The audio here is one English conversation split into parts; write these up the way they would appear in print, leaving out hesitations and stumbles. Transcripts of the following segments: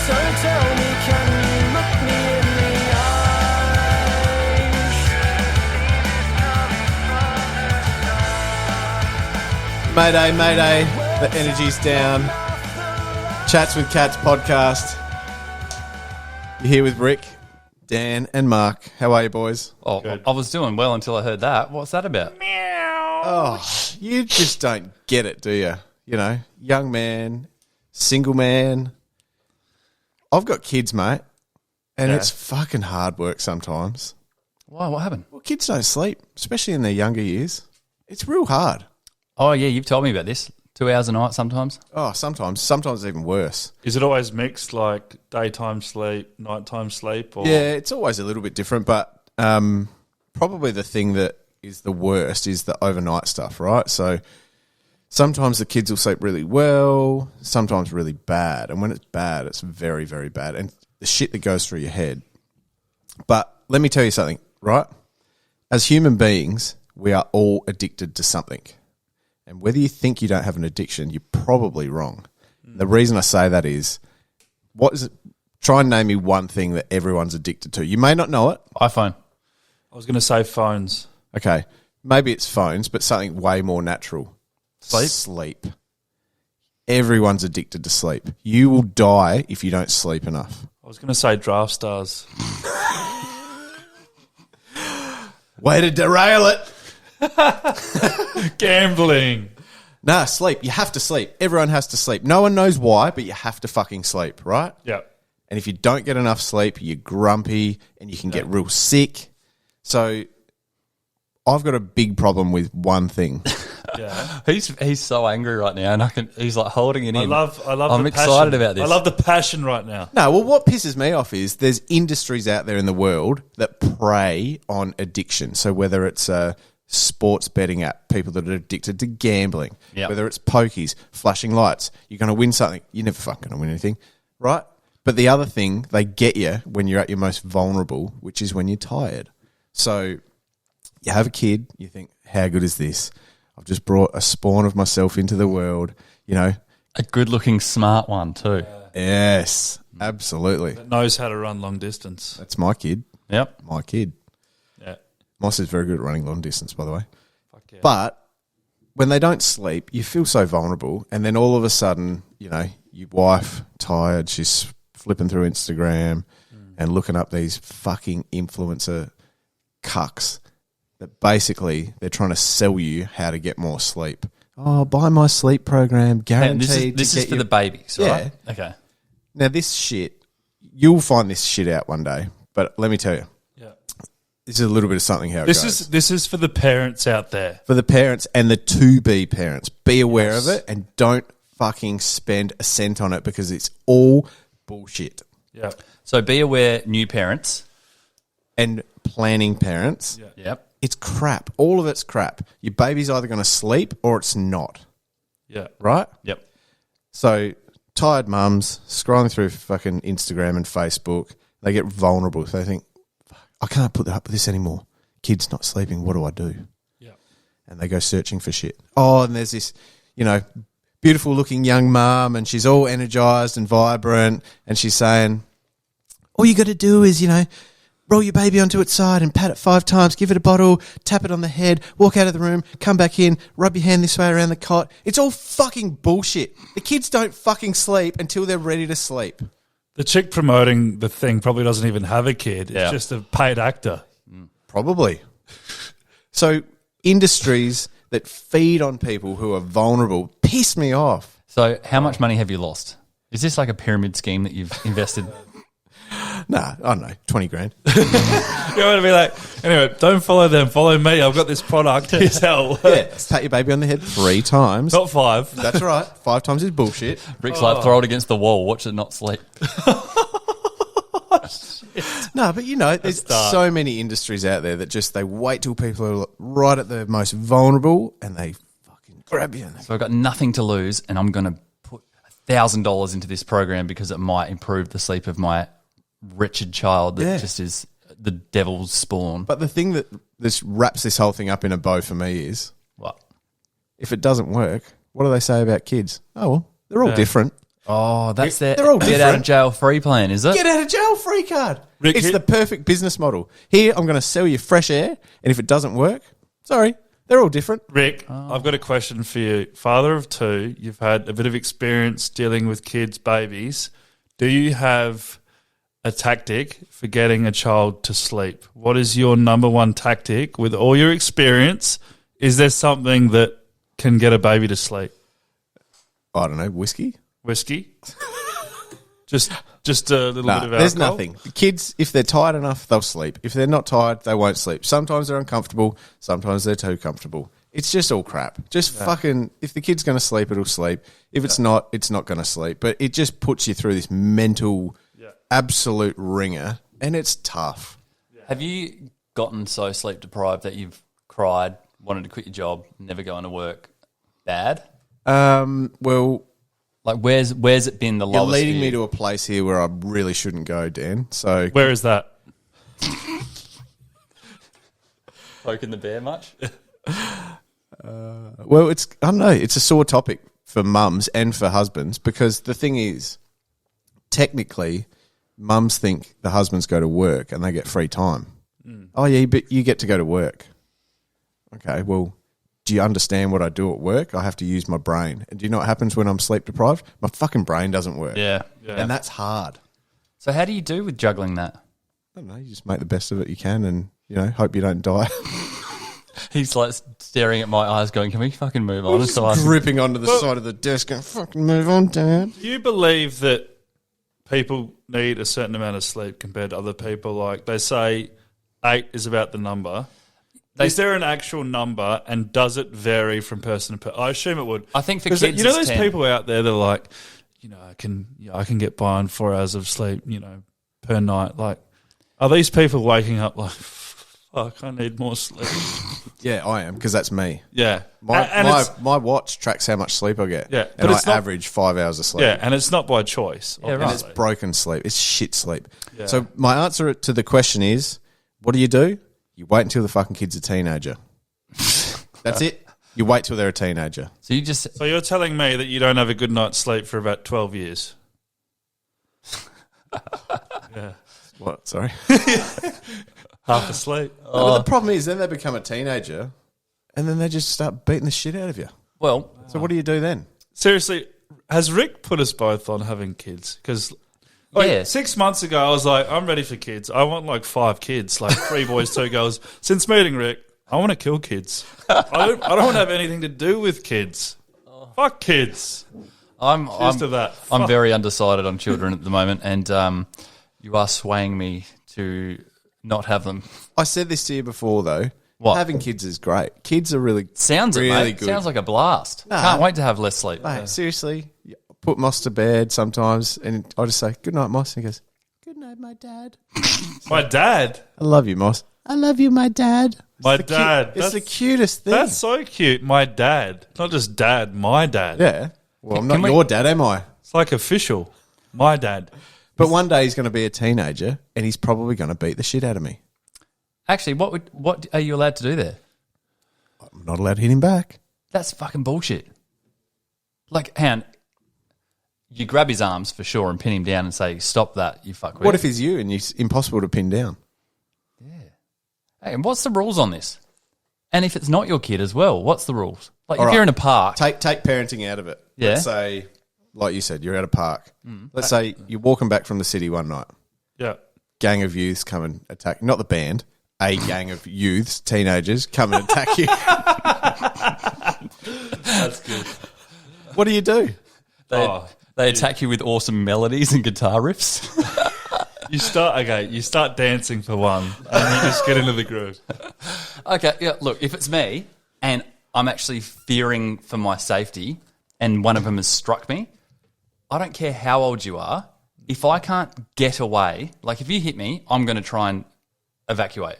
So tell me, can you look me in the eyes? Mayday, mayday. The energy's down. Chats with Cats podcast. You're here with Rick, Dan, and Mark. How are you, boys? Oh, Good. I was doing well until I heard that. What's that about? Oh, you just don't get it, do you? You know, young man, single man. I've got kids, mate, and Yeah. it's fucking hard work sometimes. Why? What happened? Well, kids don't sleep, especially in their younger years. It's real hard. Oh, yeah, you've told me about this. 2 hours a night sometimes. Oh, sometimes even worse. Is it always mixed, like daytime sleep, nighttime sleep? Or? Yeah, it's always a little bit different, but probably the thing that is the worst is the overnight stuff, right? So sometimes the kids will sleep really well, sometimes really bad. And when it's bad, it's very, very bad. And the shit that goes through your head. But let me tell you something, right? As human beings, we are all addicted to something. And whether you think you don't have an addiction, you're probably wrong. The reason I say that is, what is it? Try and name me one thing that everyone's addicted to. You may not know it. iPhone. I was going to say phones. Okay. Maybe it's phones, but something way more natural. Sleep? Sleep. Everyone's addicted to sleep. You will die if you don't sleep enough. I was going to say draft stars. Way to derail it. Gambling. Nah, sleep. You have to sleep. Everyone has to sleep. No one knows why, but you have to fucking sleep, right? Yeah. And if you don't get enough sleep, you're grumpy and you can get real sick. So I've got a big problem with one thing. Yeah. He's so angry right now, and he's like holding it in. I love. I'm the excited passion. about this. I love the passion right now. No, well, what pisses me off is there's industries out there in the world that prey on addiction. So whether it's a sports betting app, people that are addicted to gambling, Yep. whether it's pokies, flashing lights, you're going to win something. You're never fucking going to win anything, right? But the other thing, they get you when you're at your most vulnerable, which is when you're tired. So you have a kid, you think, how good is this? I've just brought a spawn of myself into the world, you know. A good-looking, smart one too. Yes, absolutely. That knows how to run long distance. That's my kid. Yep. My kid. Yeah. Moss is very good at running long distance, by the way. Fuck yeah. But when they don't sleep, you feel so vulnerable. And then all of a sudden, you know, your wife, tired, she's flipping through Instagram and looking up these fucking influencer cucks that basically they're trying to sell you how to get more sleep. Oh, buy my sleep program, And guaranteed. this to is get for you. the babies, right? Yeah. Okay. Now, this shit, you'll find this shit out one day. But let me tell you, Yeah. this is a little bit of something how it This goes. is for the parents out there. For the parents and the to-be parents, be aware of it and don't fucking spend a cent on it because it's all bullshit. Yeah. So be aware, new parents. And planning parents, Yep. it's crap. All of it's crap. Your baby's either going to sleep or it's not, Yeah. right? Yep. So tired mums scrolling through fucking Instagram and Facebook, they get vulnerable. They think, I can't put up with this anymore. Kid's not sleeping. What do I do? Yeah. And they go searching for shit. Oh, and there's this, you know, beautiful looking young mum and she's all energized and vibrant and she's saying, all you got to do is, you know, roll your baby onto its side and pat it 5 times, give it a bottle, tap it on the head, walk out of the room, come back in, rub your hand this way around the cot. It's all fucking bullshit. The kids don't fucking sleep until they're ready to sleep. The chick promoting the thing probably doesn't even have a kid. It's Yeah. just a paid actor. Probably. So industries that feed on people who are vulnerable piss me off. So how much money have you lost? Is this like a pyramid scheme that you've invested? Nah, I don't know, 20 grand. You want to be like, anyway, don't follow them, follow me. I've got this product. Here's how. Yeah, pat your baby on the head 3 times. Not 5. That's right. 5 times is bullshit. Rick's like, throw it against the wall, watch it not sleep. No, but you know, there's dark. so many industries out there that just they wait till people are right at the most vulnerable and they fucking grab you. So I've got nothing to lose, and I'm going to put $1,000 into this program because it might improve the sleep of my wretched child that Yeah. just is the devil's spawn. But the thing that this wraps this whole thing up in a bow for me is What? if it doesn't work, what do they say about kids? Oh, well, they're all Yeah. different. Oh, that's their They're all get out of different. jail free plan, is it? Get out of jail free card. Rick, It's here- the perfect business model. Here, I'm going to sell you fresh air, and if it doesn't work, sorry, they're all different. Rick, I've got a question for you. Father of two, you've had a bit of experience dealing with kids, babies. Do you have a tactic for getting a child to sleep? What is your number one tactic with all your experience? Is there something that can get a baby to sleep? I don't know, whiskey? Whiskey? just a little No, bit of alcohol? there's nothing. The kids, if they're tired enough, they'll sleep. If they're not tired, they won't sleep. Sometimes they're uncomfortable. Sometimes they're too comfortable. It's just all crap. Just fucking, if the kid's going to sleep, it'll sleep. If it's not, it's not going to sleep. But it just puts you through this mental, absolute ringer, and it's tough. Have you gotten so sleep deprived that you've cried, wanted to quit your job, never going to work? Bad? Well, Like, where's it been the you're lowest? leading for me you? to a place here where I really shouldn't go, Dan. So Where is that? Poking the bear much? well, it's I don't know. It's a sore topic for mums and for husbands because the thing is, technically, mums think the husbands go to work and they get free time. Oh yeah, but you get to go to work. Okay, well, do you understand what I do at work? I have to use my brain. And do you know what happens when I'm sleep deprived? My fucking brain doesn't work. Yeah. And that's hard. So how do you do with juggling that? I don't know. You just make the best of it you can, and hope you don't die. He's like staring at my eyes, going, "Can we fucking move on?" So I Gripping onto the side of the desk, and fucking move on, Dad. Do you believe that people need a certain amount of sleep compared to other people? Like they say 8 is about the number. Is there an actual number, and does it vary from person to person? I assume it would. I think for 'Cause kids, you know it's those 10. people out there that are like, I can get by on 4 hours of sleep, per night. Like, are these people waking up like, fuck, I need more sleep? Yeah, I am, because that's me. Yeah, My watch tracks how much sleep I get. Yeah, and but it's I not- average 5 hours of sleep. yeah, and it's not by choice. Yeah, right. And it's obviously. broken sleep. It's shit sleep. Yeah. So my answer to the question is, what do? You wait until the fucking kid's a teenager. That's it. You wait till they're a teenager. So you just So you're telling me that you don't have a good night's sleep for about 12 years? Yeah, What? Sorry. half asleep. But the problem is, then they become a teenager, and then they just start beating the shit out of you. well, So what do you do then? Seriously, has Rick put us both on having kids? Because Yeah. 6 months ago, I was like, I'm ready for kids. I want like 5 kids, like 3 boys, 2 girls. Since meeting Rick, I want to kill kids. I don't want to have anything to do with kids. Fuck kids. I'm To that. I'm Fuck. very undecided on children at the moment, and you are swaying me to not have them. I said this to you before, though. What? Having kids is great. Kids are really Sounds it, really mate. good. Sounds like a blast. Nah. Can't wait to have less sleep. Mate, seriously, I put Moss to bed sometimes, and I just say, good night, Moss. And he goes, good night, my dad. My dad. I love you, Moss. I love you, my dad. My dad. It's the That's- cutest thing. That's so cute. My dad. Not just dad, my dad. yeah. Well, I'm not Can we- your dad, am I? It's like official. My dad. But one day he's going to be a teenager, and he's probably going to beat the shit out of me. Actually, what are you allowed to do there? I'm not allowed to hit him back. That's fucking bullshit. Like, hang on. You grab his arms for sure and pin him down and say, "Stop that, you fuckwit." What if he's you and it's impossible to pin down? Hey, and what's the rules on this? And if it's not your kid as well, what's the rules? Like, All if right. you're in a park, Take parenting out of it. Yeah. Let's say, like you said, you're at a park. Let's say you're walking back from the city one night. Yeah. Gang of youths come and attack. Not the band. A gang of youths, teenagers, come and attack you. That's good. What do you do? they attack you with awesome melodies and guitar riffs. You start dancing for one, and you just get into the groove. Okay, yeah, look, if it's me and I'm actually fearing for my safety and one of them has struck me, I don't care how old you are. If I can't get away, like if you hit me, I'm going to try and evacuate.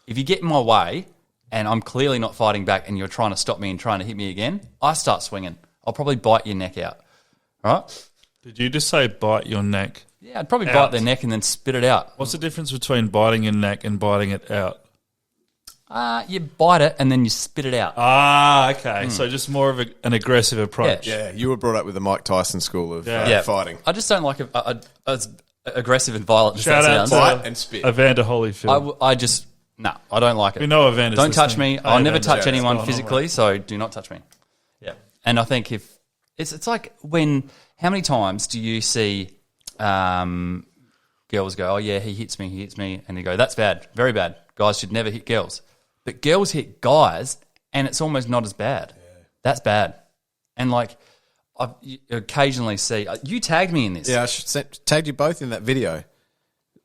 If you get in my way and I'm clearly not fighting back and you're trying to stop me and trying to hit me again, I start swinging. I'll probably bite your neck out. All right? Did you just say bite your neck? Yeah, I'd probably Out. bite their neck and then spit it out. What's the difference between biting your neck and biting it out? You bite it and then you spit it out. Ah, okay. So just more of an aggressive approach. Yeah, you were brought up with the Mike Tyson school of Yeah. fighting. I just don't like as aggressive and violent as Shout that out sounds. Bite and spit. Evander Holyfield. I just I don't like it. We know Evander's Don't touch listening. me. I'll Hey, never Evander. touch Yeah, anyone what's going on, physically, mate? so do not touch me. Yeah, and I think if it's like when how many times do you see girls go, oh yeah, he hits me, and you go, that's bad, very bad. Guys should never hit girls, but girls hit guys, and it's almost not as bad. That's bad, and like you occasionally see you tagged me in this. Yeah, I should tagged you both in that video.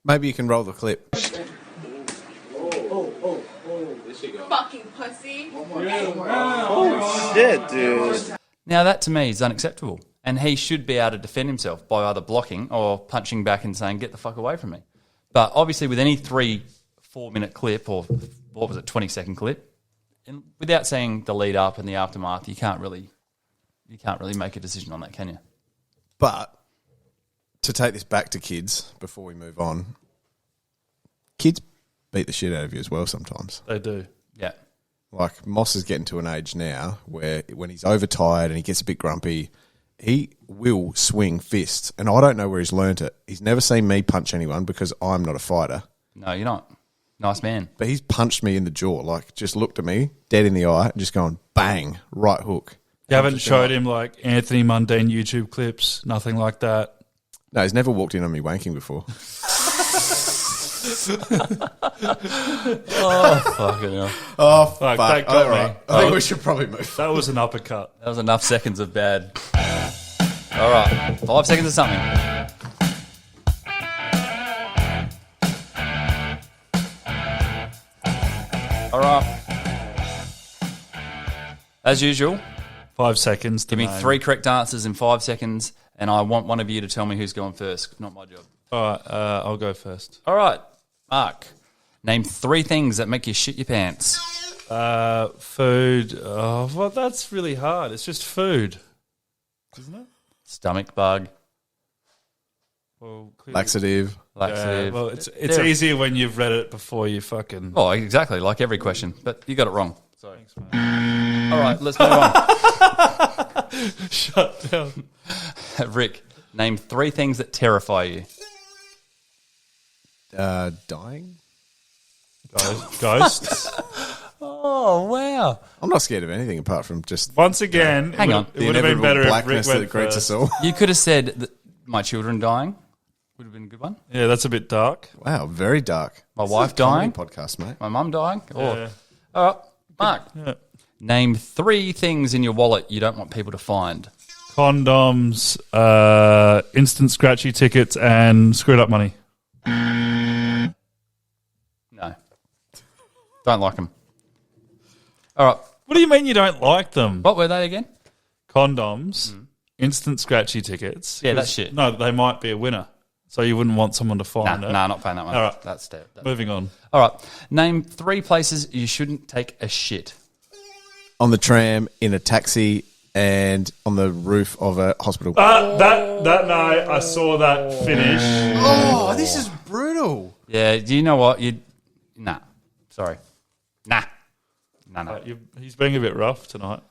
Maybe you can roll the clip. Fucking pussy. Shit, dude. Now that to me is unacceptable, and he should be able to defend himself by either blocking or punching back and saying, "Get the fuck away from me." But obviously, with any 3-4 minute clip or what was it, 20-second clip, and without seeing the lead up and the aftermath, you can't really make a decision on that, can you? But to take this back to kids before we move on, kids beat the shit out of you as well sometimes. They do. Yeah, Like Moss is getting to an age now where when he's overtired and he gets a bit grumpy, he will swing fists. And I don't know where he's learnt it. He's never seen me punch anyone because I'm not a fighter. no, you're not. Nice man. But he's punched me in the jaw, like just looked at me dead in the eye and just gone bang, right hook. You haven't showed him like Anthony Mundane YouTube clips, nothing like that. No, he's never walked in on me wanking before. Oh fucking hell! Oh, Fuck, fuck. that got All me. right. I think we should probably move. That was an uppercut. That was enough seconds of bad. All right, 5 seconds of something. All right. As usual, 5 seconds. give me 3 correct answers in 5 seconds, and I want one of you to tell me who's going first. Not my job. All right, I'll go first. All right, Mark. Name 3 things that make you shit your pants. Food. Oh, well, that's really hard. It's just food, isn't it? Stomach bug, Well, clearly- Laxative. laxative. well, it's They're- easier when you've read it before you fucking. Oh, exactly, like every question, but you got it wrong. Sorry. All right, let's move on. Shut down. Rick, name 3 things that terrify you. Dying? Ghosts. Oh, wow. I'm not scared of anything apart from just Once again, Hang on. It would have been inevitable better if Rick blackness went that greets us first. all. You could have said that my children dying would have been a good one. Yeah, that's a bit dark. Wow, very dark. My This wife is a comedy dying. podcast, mate. My mum dying. Or, Yeah. all right, Mark, Yeah. name 3 things in your wallet you don't want people to find. Condoms, instant scratchy tickets, and screwed up money. No. Don't like them. All right. What do you mean you don't like them? What were they again? Condoms, instant scratchy tickets. Yeah, that's 'Cause- shit. No, they might be a winner, so you wouldn't want someone to Nah, find it. not paying that one. All right. That's dead. Moving on. All right. Name 3 places you shouldn't take a shit. On the tram, in a taxi, and on the roof of a hospital. That night, I saw that finish. Oh, this is brutal. Yeah, do you know what? Nah. Sorry. Nah. No. He's being a bit rough tonight.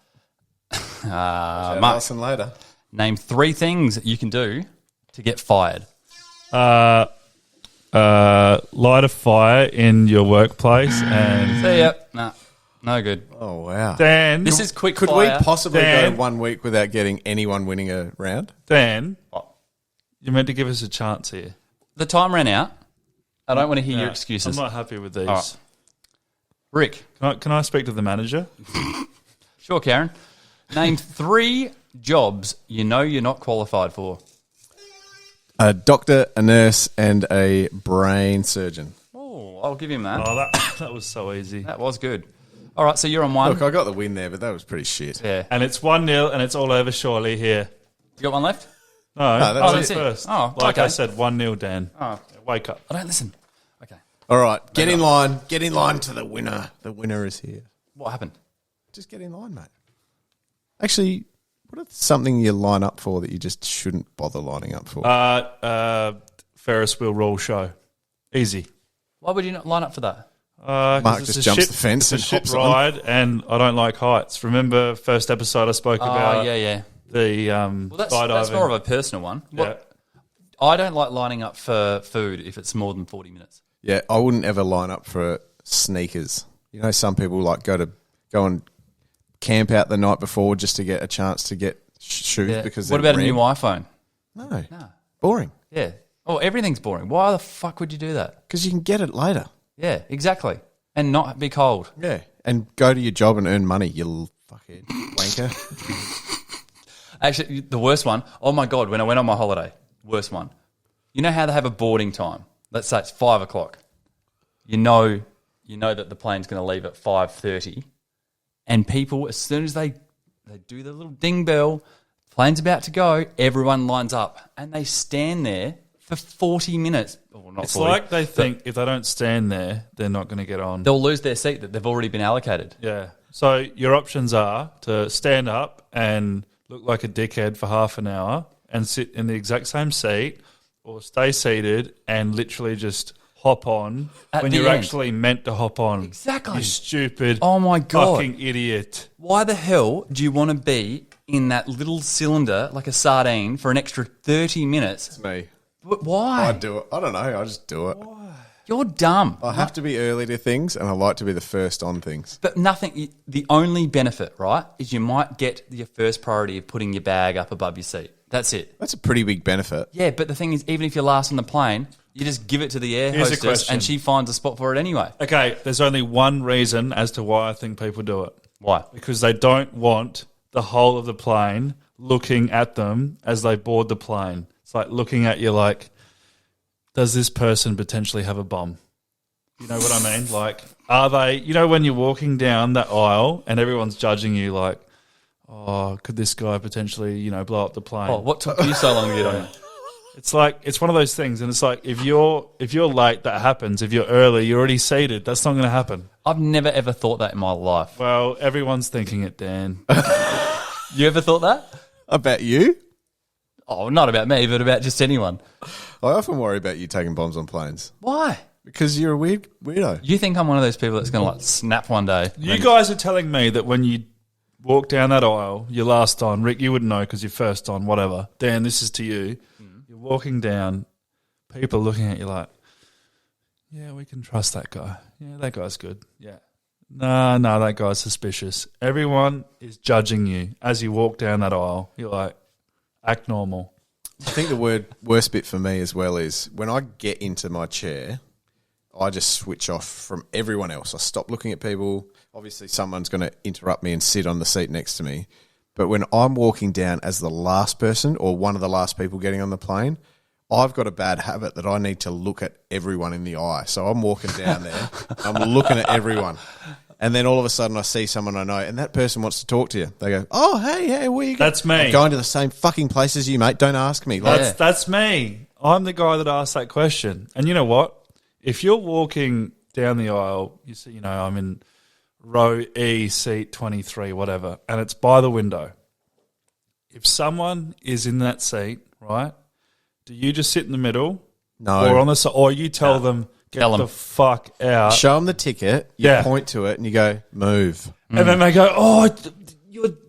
Mark, Alison later. name 3 things you can do to get fired. Light a fire in your workplace, and See ya. Nah. No good. Oh, wow. Dan. This is quick Could fire. we possibly Dan. go 1 week without getting anyone winning a round? Dan. What? You're meant to give us a chance here. The time ran out. I don't want to hear your Yeah, excuses. I'm not happy with these. All right. Rick. Can I speak to the manager? Sure, Karen. Name 3 jobs you know you're not qualified for. A doctor, a nurse, and a brain surgeon. Oh, I'll give him that. Oh, that was so easy. That was good. All right, so you're on 1. Look, I got the win there, but that was pretty shit. Yeah. And it's 1-0, and it's all over shortly here. You got one left? No, that's oh, it. that's first. Oh, like okay. I said, 1-0, Dan. Oh, Wake up. I don't listen. Okay. All right, get in line. Get in line to the winner. The winner is here. What happened? Just get in line, mate. Actually, what is something you line up for that you just shouldn't bother lining up for? Ferris wheel roll show. Easy. Why would you not line up for that? Mark it's just a jumps shit- the fence it's and a shit hops on. ride, and I don't like heights. Remember first episode I spoke Oh, about yeah. the Well, that's skydiving? more of a personal one. Yeah. I don't like lining up for food if it's more than 40 minutes. Yeah, I wouldn't ever line up for sneakers. You know, some people like go and camp out the night before just to get a chance to get shoes Yeah. because What they're about a new red. iPhone? No, No. boring. Yeah. Oh, everything's boring. Why the fuck would you do that? Because you can get it later. Yeah, exactly. And not be cold. Yeah, and go to your job and earn money. You little fuckhead wanker. Actually, the worst one, oh my God, when I went on my holiday, worst one. You know how they have a boarding time? Let's say it's 5 o'clock. You know that the plane's going to leave at 5:30. And people, as soon as they do the little ding bell, plane's about to go, everyone lines up. And they stand there for 40 minutes. Well, not It's 40, like they think if they don't stand there, they're not going to get on. they'll lose their seat that they've already been allocated. Yeah. So your options are to stand up and look like a dickhead for half an hour and sit in the exact same seat, or stay seated and literally just hop on At when the you're end. actually meant to hop on. Exactly. You stupid Oh my God. fucking idiot. Why the hell do you want to be in that little cylinder like a sardine for an extra 30 minutes? It's me. Why? I do it. I don't know. I just do it. You're dumb. I have to be early to things, and I like to be the first on things. But nothing, the only benefit, right, is you might get your first priority of putting your bag up above your seat. That's it. That's a pretty big benefit. Yeah, but the thing is, even if you're last on the plane, you just give it to the air Here's a hostess question. and she finds a spot for it anyway. Okay, there's only one reason as to why I think people do it. Why? Because they don't want the whole of the plane looking at them as they board the plane. It's like looking at you like, does this person potentially have a bomb? You know what I mean? Like, are they, you know, when you're walking down that aisle and everyone's judging you like, oh, could this guy potentially, you know, blow up the plane? Oh, what took you so long to get on? It's like, it's one of those things. And it's like, if you're late, that happens. If you're early, you're already seated. That's not going to happen. I've never ever thought that in my life. Well, everyone's thinking it, Dan. You ever thought that? About you? Oh, not about me, but about just anyone. I often worry about you taking bombs on planes Why? because you're a weirdo. You think I'm one of those people that's going to like snap one day? You guys are telling me that when you walk down that aisle, you're last on. Rick, you wouldn't know because you're first on, whatever. Dan, this is to you. You're walking down, people are looking at you like, yeah, we can trust that guy. Yeah, that guy's good. Yeah. No, that guy's suspicious. Everyone is judging you as you walk down that aisle. You're like, act normal. I think the worst bit for me as well is when I get into my chair, I just switch off from everyone else. I stop looking at people. Obviously, someone's going to interrupt me and sit on the seat next to me. But when I'm walking down as the last person or one of the last people getting on the plane, I've got a bad habit that I need to look at everyone in the eye. So I'm walking down there, I'm looking at everyone. And then all of a sudden I see someone I know and that person wants to talk to you. They go, oh, hey, where you going? That's me. I'm going to the same fucking place as you, mate. Don't ask me. Like, Yeah. That's me. I'm the guy that asked that question. And you know what? If you're walking down the aisle, you see, you know, I'm in row E, seat 23, whatever, and it's by the window. If someone is in that seat, right, do you just sit in the middle? No. Or on the side, or you tell them, get Tell the them. fuck out. Show them the ticket, you Yeah. point to it and you go, move. And then they go, oh,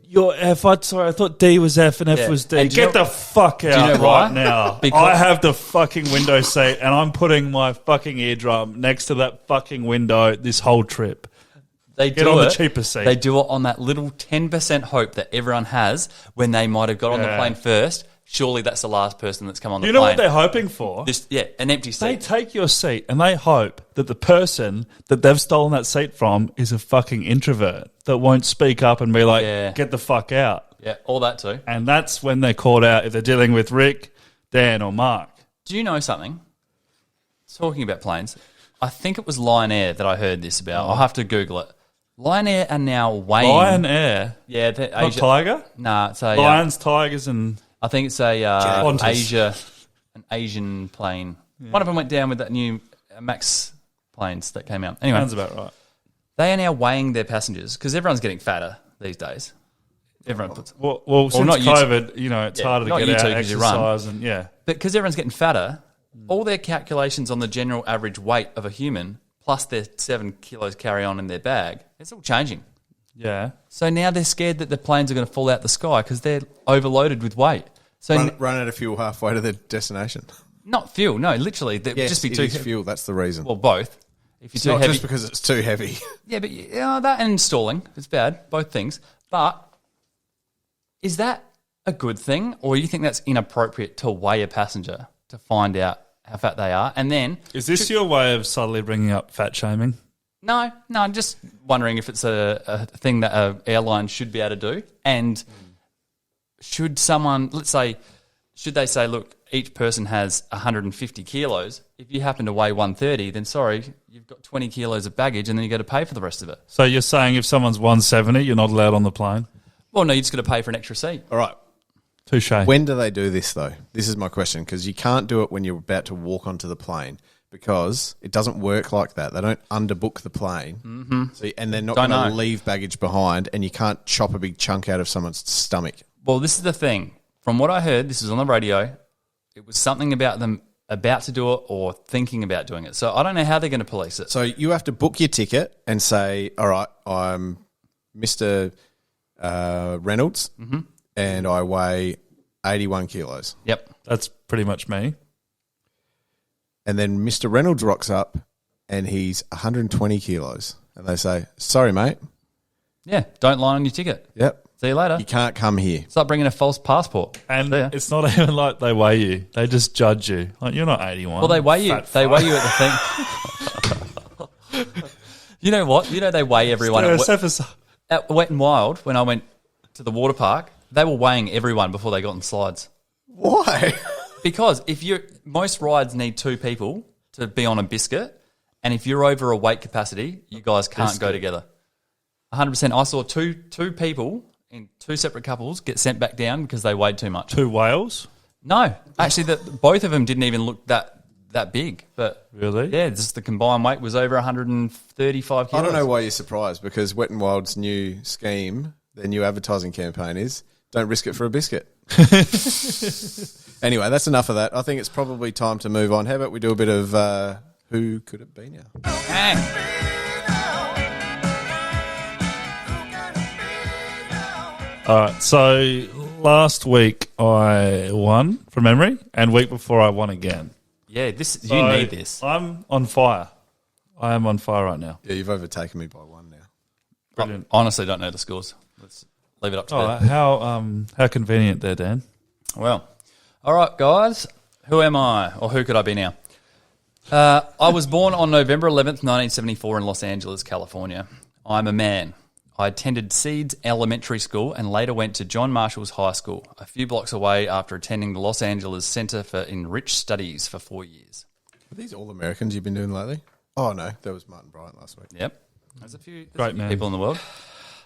you're F. Sorry, I thought D was F and F Yeah. was D. And do you Get know- the fuck out you know why? right now. Because- I have the fucking window seat and I'm putting my fucking eardrum next to that fucking window this whole trip. They Get do on the it. cheaper seat. They do it on that little 10% hope that everyone has when they might have got on the Yeah. plane first. Surely that's the last person that's come on the You know plane. what they're hoping for? An empty They seat. take your seat and they hope that the person that they've stolen that seat from is a fucking introvert that won't speak up and be like, Yeah. get the fuck out. Yeah, all that too. And that's when they're called out if they're dealing with Rick, Dan, or Mark. Do you know something? Talking about planes, I think it was Lion Air that I heard this about. I'll have to Google it. Lion Air are now weighing. Lion Air, Yeah, the not Asia. Tiger. Nah, it's a. Lions, tigers, and I think it's a Qantas. an Asian plane. One of them went down with that new Max planes that came out. Anyway, sounds about right. they are now weighing their passengers because everyone's getting fatter these days. Everyone puts, Well, since not you COVID, you know, it's Yeah, harder to not get you out, two 'cause you run. exercise, and yeah. but because everyone's getting fatter, all their calculations on the general average weight of a human plus their 7 kilos carry on in their bag, it's all changing. Yeah. So now they're scared that the planes are going to fall out the sky because they're overloaded with weight. So Run out of fuel halfway to their destination. not fuel, no, literally, they'd Yes, just be it too is heavy. fuel. That's the reason. Well, both. If you're It's too not heavy, just because it's too heavy. yeah, but that and installing, it's bad. Both things. But is that a good thing, or you think that's inappropriate to weigh a passenger to find out how fat they are, and then Is this your way of subtly bringing up fat shaming? No, I'm just wondering if it's a thing that an airline should be able to do. And should someone, let's say, should they say, look, each person has 150 kilos. If you happen to weigh 130, then sorry, you've got 20 kilos of baggage and then you got to pay for the rest of it. So you're saying if someone's 170, you're not allowed on the plane? Well, no, you just got to pay for an extra seat. All right. Touche. When do they do this, though? This is my question, because you can't do it when you're about to walk onto the plane because it doesn't work like that. They don't underbook the plane. Mm-hmm. So, and they're not Don't going to know. leave baggage behind, and you can't chop a big chunk out of someone's stomach. Well, this is the thing. From what I heard, this was on the radio, it was something about them about to do it or thinking about doing it. So I don't know how they're going to police it. So you have to book your ticket and say, all right, I'm Mr. Reynolds, and I weigh 81 kilos. Yep. That's pretty much me. And then Mr. Reynolds rocks up and he's 120 kilos. And they say, sorry, mate. Yeah, don't lie on your ticket. Yep. See you later. You can't come here. Start bringing a false passport. And See ya. it's not even like they weigh you. They just judge you. Like, you're not 81. Well, they weigh you. fat They fuck. weigh you at the thing. You know what? You know they weigh everyone at Wet n Wild. When I went to the water park, they were weighing everyone before they got on slides. Why? Because most rides need 2 people to be on a biscuit, and if you're over a weight capacity, you guys can't go together. 100%. I saw two people in 2 separate couples get sent back down because they weighed too much. 2 whales? No, actually, both of them didn't even look that big. But Really? yeah, just the combined weight was over 135 kilos. I don't know why you're surprised, because Wet n Wild's new scheme, their new advertising campaign is, don't risk it for a biscuit. Anyway, that's enough of that. I think it's probably time to move on. How about we do a bit of who could it be now? Bang. All right. So last week I won from memory, and week before I won again. Yeah, you So need this. I'm on fire. I am on fire right now. Yeah, you've overtaken me by 1 now. Brilliant. I honestly don't know the scores. Let's leave it up to All them. right. How convenient there, Dan. Well, all right, guys. Who am I, or who could I be now? I was born on November 11th, 1974 in Los Angeles, California. I'm a man. I attended Seeds Elementary School and later went to John Marshall's High School, a few blocks away after attending the Los Angeles Center for Enriched Studies for 4 years. Are these all Americans you've been doing lately? Oh, no, that was Martin Bryant last week. Yep. There's a few Great man. people in the world.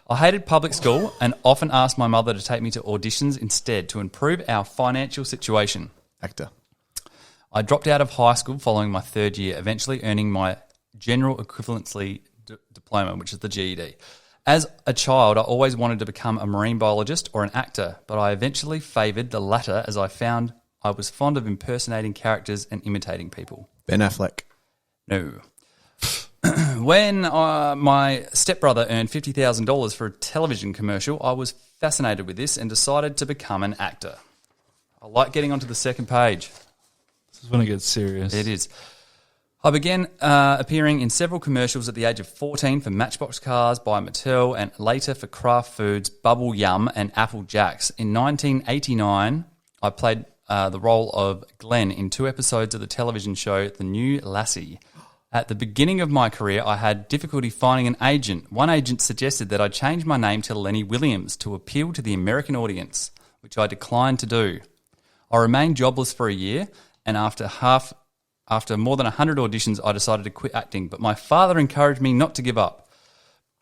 I hated public school and often asked my mother to take me to auditions instead to improve our financial situation. Actor. I dropped out of high school following my 3rd year, eventually earning my General Equivalency Diploma, which is the GED. As a child, I always wanted to become a marine biologist or an actor, but I eventually favoured the latter as I found I was fond of impersonating characters and imitating people. Ben Affleck. No. When my stepbrother earned $50,000 for a television commercial, I was fascinated with this and decided to become an actor. I like getting onto the second page. This is when it gets serious. It is. I began appearing in several commercials at the age of 14 for Matchbox Cars by Mattel and later for Kraft Foods, Bubble Yum and Apple Jacks. In 1989, I played the role of Glenn in 2 episodes of the television show The New Lassie. At the beginning of my career, I had difficulty finding an agent. One agent suggested that I change my name to Lenny Williams to appeal to the American audience, which I declined to do. I remained jobless for a year, and after more than 100 auditions, I decided to quit acting, but my father encouraged me not to give up.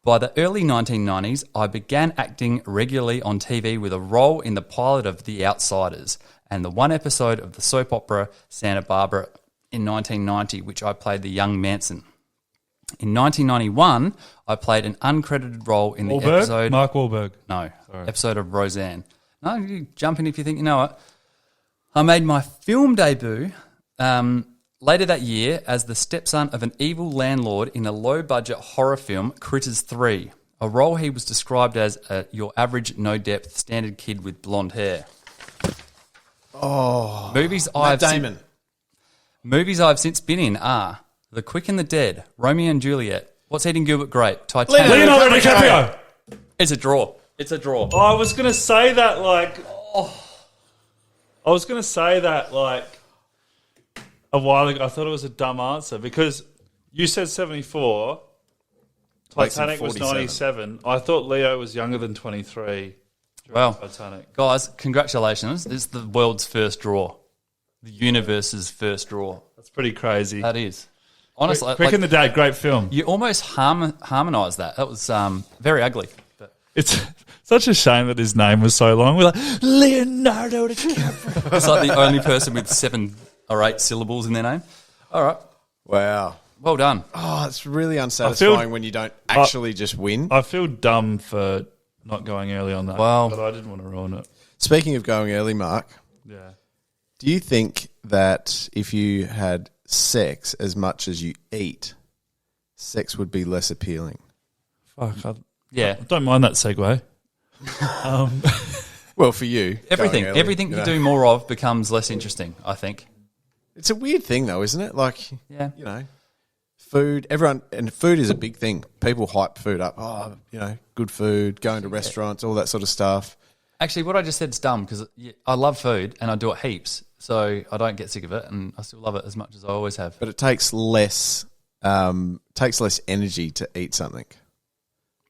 By the early 1990s, I began acting regularly on TV with a role in the pilot of The Outsiders and the 1 episode of the soap opera Santa Barbara in 1990, which I played the young Manson. In 1991, I played an uncredited role in the Wahlberg? episode... Mark Wahlberg. No, episode of Roseanne. No, you jump in if you think you know it. I made my film debut Later that year, as the stepson of an evil landlord in a low-budget horror film, Critters 3, a role he was described as your average, no-depth, standard kid with blonde hair. Oh, movies Matt Damon. Movies I've since been in are The Quick and the Dead, Romeo and Juliet, What's Eating Gilbert Grape, Titanic. Leonardo DiCaprio. It's a draw. It's a draw. Oh, I was going to say that a while ago. I thought it was a dumb answer because you said 74. Titanic was 97. I thought Leo was younger than 23. Well, Titanic. guys, congratulations. This is the world's first draw. The universe's first draw. That's pretty crazy. That is. Honestly, Quick and the Dad, great film. You almost harmonised that. That was very ugly. But It's such a shame that his name was so long. We're like, Leonardo DiCaprio. it's like the only person with 7 or 8 syllables in their name. All right. Wow. Well done. Oh, it's really unsatisfying when you don't actually just win. I feel dumb for not going early on that, Well- but I didn't want to ruin it. Speaking of going early, Mark, Yeah. do you think that if you had sex as much as you eat, sex would be less appealing? Fuck, I Yeah. don't mind that segue. Well, for you, Everything going early, everything you you know. do more of becomes less interesting, I think. It's a weird thing, though, isn't it? Like, Yeah. you know, food. And food is a big thing. People hype food up. Oh, you know, good food, going to restaurants, all that sort of stuff. Actually, what I just said is dumb because I love food and I do it heaps, so I don't get sick of it and I still love it as much as I always have. But it takes less energy to eat something.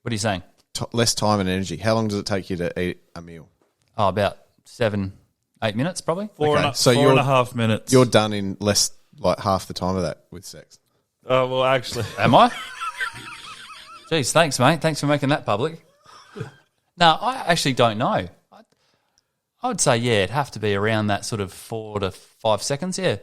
What are you saying? Less time and energy. How long does it take you to eat a meal? Oh, about 7-8 minutes, probably. Four Okay, and so four and a half minutes. You're done in less, like half the time of that with sex. Oh, well, actually. Am I? Jeez, thanks, mate. Thanks for making that public. No, I actually don't know. I would say, yeah, it'd have to be around that sort of 4 to 5 seconds, yeah.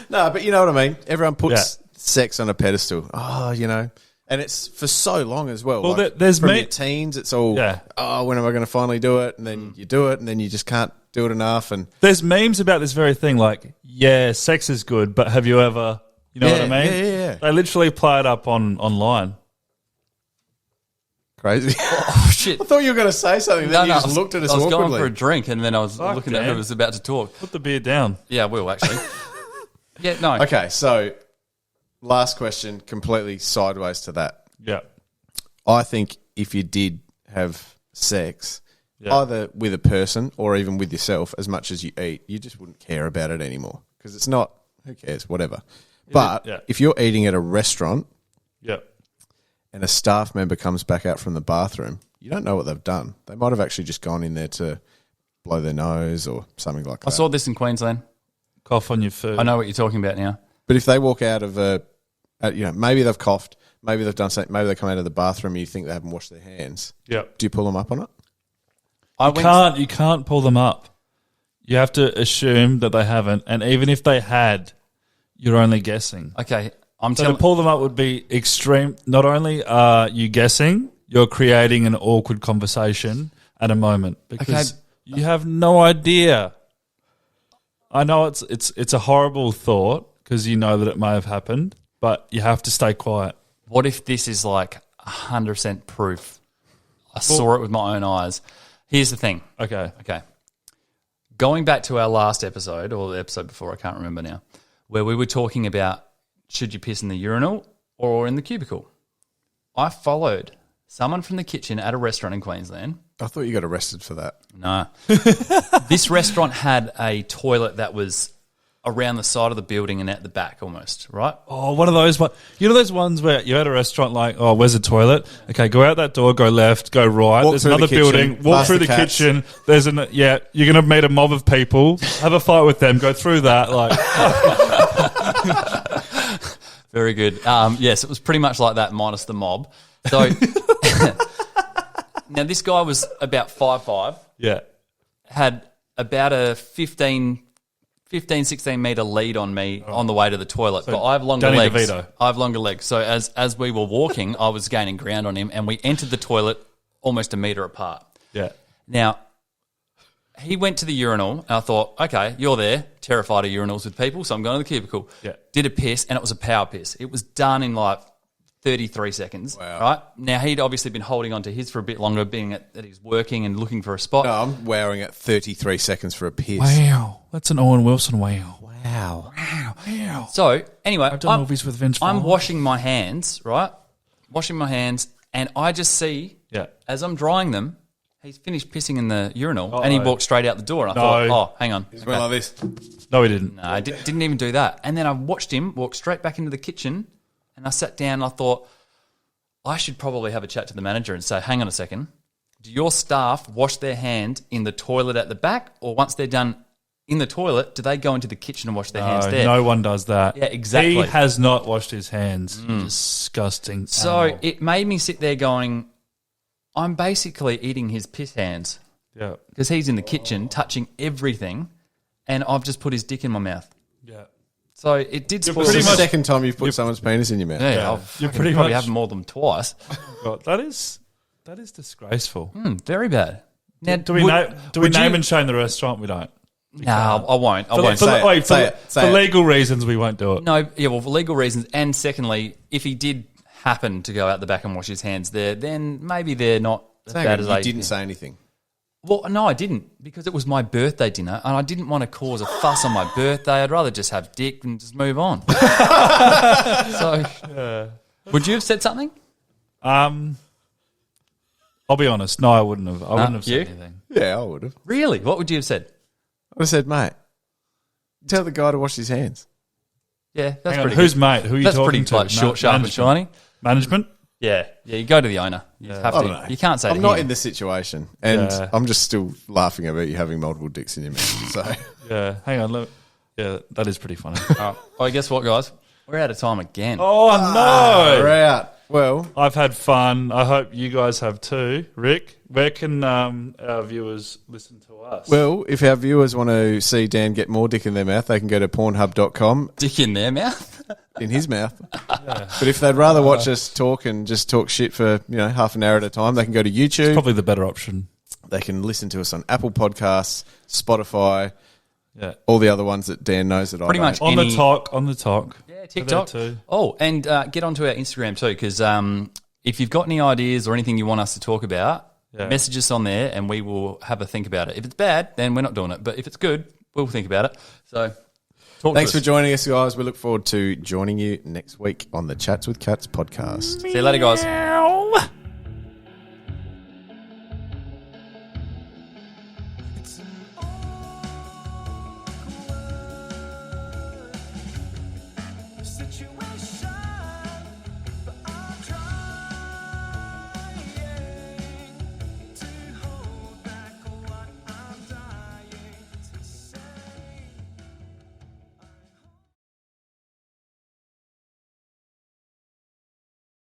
No, but you know what I mean. Everyone puts Yeah. sex on a pedestal. Oh, you know, and it's for so long as well. Well, like, there's from me- your teens. It's all, Yeah. oh, when am I going to finally do it? And then you do it, and then you just can't do it enough. And There's memes about this very thing, like, yeah, sex is good, but have you ever, you know Yeah, what I mean? yeah. They literally play it up online. crazy. Oh, shit. I thought you were going to say something. Then you just looked at us I was going awkwardly. for a drink and then I was Fuck, looking at Dan. who was about to talk. Put the beer down. Yeah, I will, actually. Yeah, no. Okay, so last question, completely sideways to that. Yeah. I think if you did have sex, Yeah. either with a person or even with yourself, as much as you eat, you just wouldn't care about it anymore because it's not. Who cares? Whatever. But yeah. if you're eating at a restaurant Yeah. and a staff member comes back out from the bathroom, you don't know what they've done. They might have actually just gone in there to blow their nose or something like I that. saw this in Queensland. Cough on your food. I know what you're talking about now. But if they walk out of maybe they've coughed, maybe they've done something, maybe they come out of the bathroom and you think they haven't washed their hands. Yeah. Do you pull them up on it? You can't pull them up. You have to assume that they haven't, and even if they had, you're only guessing. Okay, I'm So to telling. pull them up would be extreme. Not only are you guessing, you're creating an awkward conversation at a moment because you have no idea. I know it's a horrible thought because you know that it may have happened, but you have to stay quiet. What if this is like 100% proof? I saw it with my own eyes. Here's the thing. Okay. Okay. Going back to our last episode, or the episode before, I can't remember now, where we were talking about should you piss in the urinal or in the cubicle. I followed someone from the kitchen at a restaurant in Queensland. I thought you got arrested for that. No. This restaurant had a toilet that was around the side of the building and at the back almost, right? Oh, one of those ones. You know those ones where you're at a restaurant like, oh, where's the toilet? Okay, go out that door, go left, go right. Walk There's through the another kitchen, building. Walk past through the the cats. kitchen. There's you're going to meet a mob of people. Have a fight with them. Go through that. Like, Very good. Yes, it was pretty much like that minus the mob. So now this guy was about 5'5", yeah. had about a 15, 16 metre lead on me on the way to the toilet. But I have longer Danny legs. DeVito. I have longer legs. So as we were walking, I was gaining ground on him and we entered the toilet almost a metre apart. Yeah. Now, he went to the urinal, and I thought, okay, you're there, terrified of urinals with people, so I'm going to the cubicle. Yeah. Did a piss, and it was a power piss. It was done in like 33 seconds. Wow. Right? Now, he'd obviously been holding on to his for a bit longer, being that he's working and looking for a spot. No, I'm wowing at 33 seconds for a piss. Wow. That's an Owen Wilson wow. Wow. Wow. So, anyway, I've done movies with Vince I'm Vaughn. washing my hands, right? Washing my hands, and I just see, Yeah. as I'm drying them, he's finished pissing in the urinal, and he walked straight out the door. And I thought, oh, hang on. He's went like this. No, he didn't. No, I didn't even do that. And then I watched him walk straight back into the kitchen, and I sat down and I thought, I should probably have a chat to the manager and say, hang on a second, do your staff wash their hand in the toilet at the back, or once they're done in the toilet, do they go into the kitchen and wash their hands there? No one does that. Yeah, exactly. He has not washed his hands. Disgusting. So animal. it made me sit there going, I'm basically eating his piss hands Yeah. because he's in the kitchen touching everything, and I've just put his dick in my mouth. Yeah. So it did spoil It's the pretty much- second time you've put someone's penis in your mouth. Yeah, You're pretty probably much- have more than twice. God, that is disgraceful. Very bad. Now, Do we would name you- and shame the restaurant? We don't. No, I won't. I won't. Say it. For legal reasons, we won't do it. No, yeah, well, for legal reasons, and secondly, if he did happen to go out the back and wash his hands there, then maybe they're not as Hang bad on, as you they didn't say anything. Well, no, I didn't, because it was my birthday dinner, and I didn't want to cause a fuss on my birthday. I'd rather just have dick and just move on. So, would you have said something? I'll be honest. No, I wouldn't have. I wouldn't have you? said anything. Yeah, I would have. Really? What would you have said? I would have said, mate, tell the guy to wash his hands. Yeah, that's Hang on, pretty who's good. mate? Who are you That's talking pretty to? like short, sharp, and Management? shiny. Management? Yeah, you go to the owner. You have I to. don't know. You can't say I'm to not him. in the situation, and Yeah. I'm just still laughing about you having multiple dicks in your mouth. So Yeah. Hang on. Yeah, that is pretty funny. Well, guess what, guys? We're out of time again. Oh no! we're out. Well, I've had fun. I hope you guys have too. Rick, where can our viewers listen to us? well, if our viewers want to see Dan get more dick in their mouth, they can go to Pornhub.com Dick in their mouth. in his mouth. But if they'd rather watch us talk and just talk shit for half an hour at a time, they can go to YouTube. probably the better option. They can listen to us on Apple Podcasts, Spotify, Yeah. all the other ones that Dan knows that Pretty I much. don't. On Any- the talk. Yeah, TikTok too. Oh, and get onto our Instagram too, because if you've got any ideas or anything you want us to talk about, Yeah. message us on there, and we will have a think about it. If it's bad, then we're not doing it. But if it's good, we'll think about it. So, talk Thanks to for us. joining us, guys. We look forward to joining you next week on the Chats with Cats podcast. See you later, guys.